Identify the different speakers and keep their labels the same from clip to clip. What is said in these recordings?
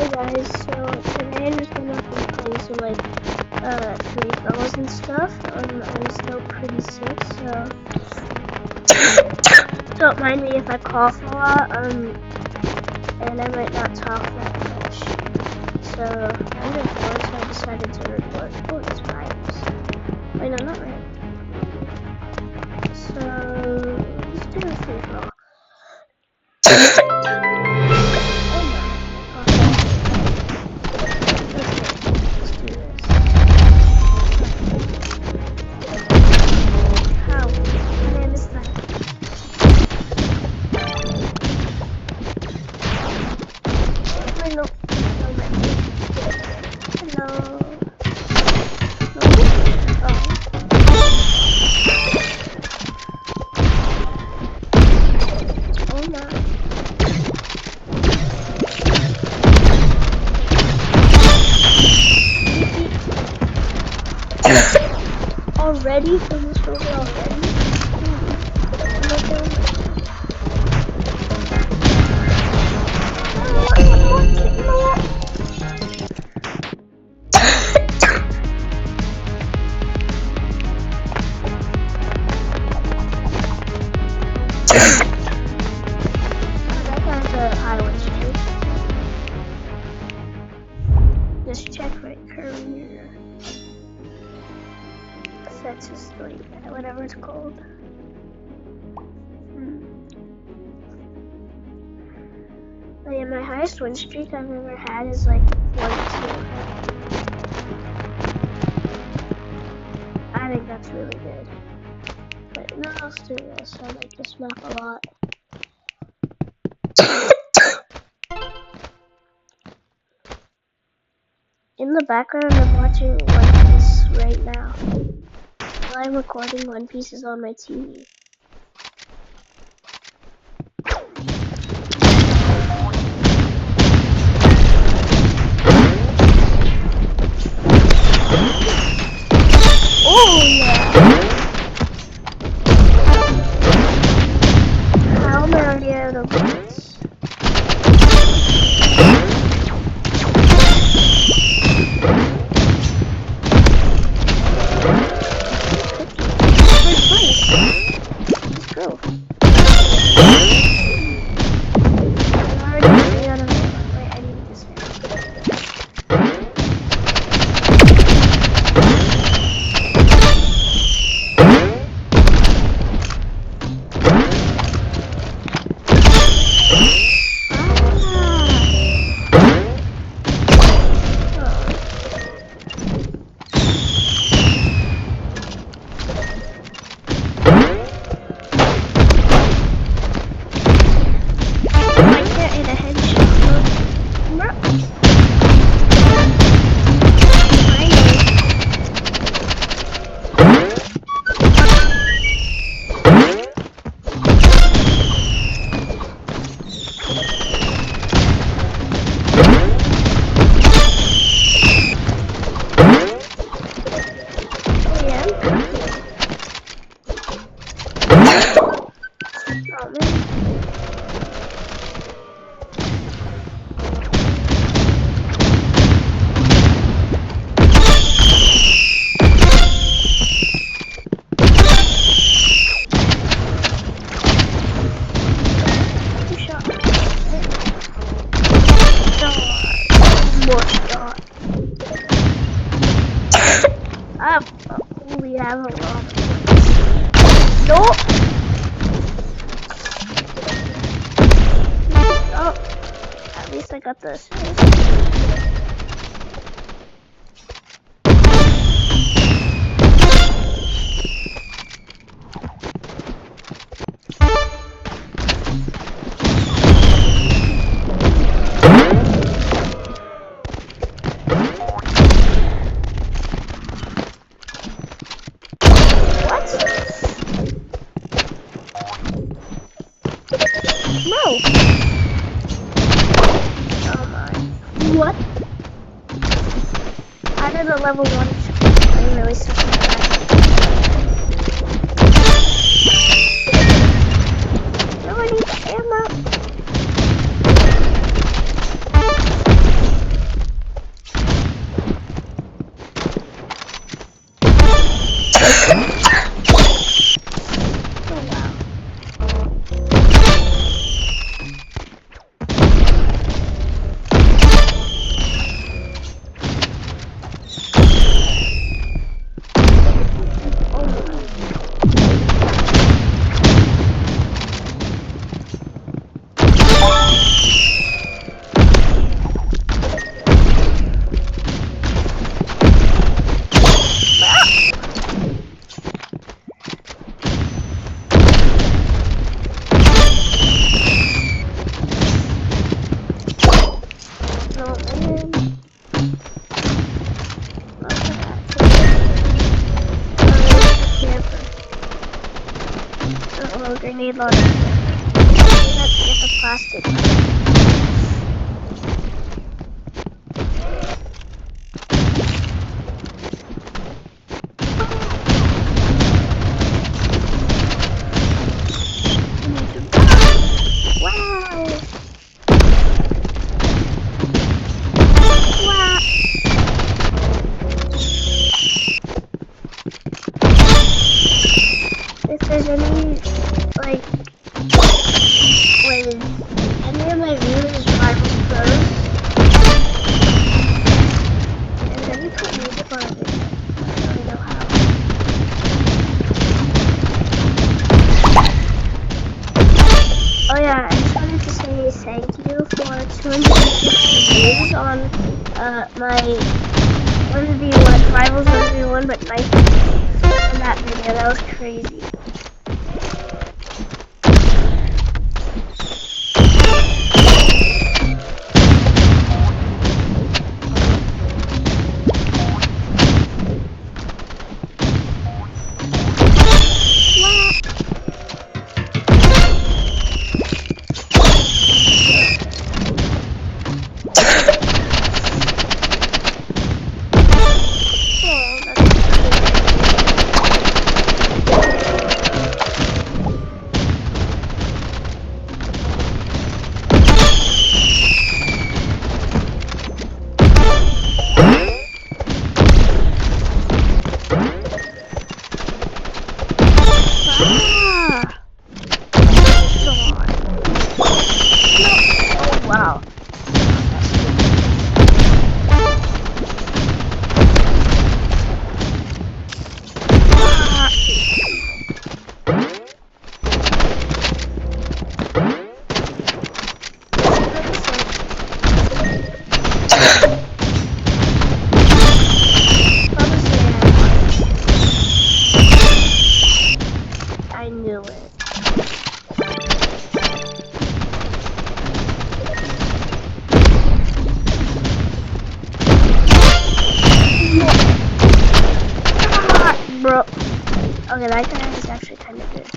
Speaker 1: Hey guys, so today I'm just gonna be playing some free throws and stuff. I'm still pretty sick, so don't mind me if I cough a lot, and I might not talk that much. So I'm just bored, so I decided to record. Oh, it's vibes. Wait, no, not right. So let's do a free throw. Already? From this over already? That guy's a highway street. Just check right career. That's just like whatever it's called. But yeah, my highest win streak I've ever had is like 1-2. I think that's really good. But no, let's do this. I like this map a lot. In the background, I'm watching One Piece right now. While I'm recording, One Piece is on my TV. Oh yeah! How am I already out of bullets? We have a lot. Nope. Oh, at least I got this. No! Oh my. What? I did a level 1. I'm really suck at that. No, I need ammo. lot of it. Let's get the plastic. If there's any, like, when any of my viewers Bible Pros, and then you put music on a video. I don't really know how. Oh yeah, I just wanted to say thank you for 250 views on my 1v1, Rivals 1v1, but nice in that video. That was crazy. Wow. I knew it. Bro. Okay, that guy is actually kind of good.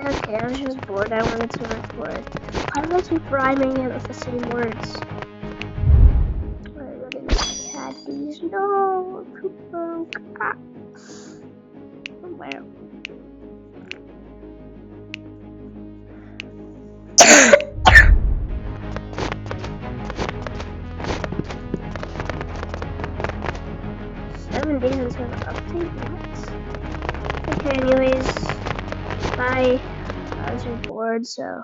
Speaker 1: Okay, I was just bored. I wanted to record. Why do I keep rhyming it with the same words? Alright, we're gonna add these. No, Koopa. Ah. Where? Okay, anyways, bye. I was bored, so.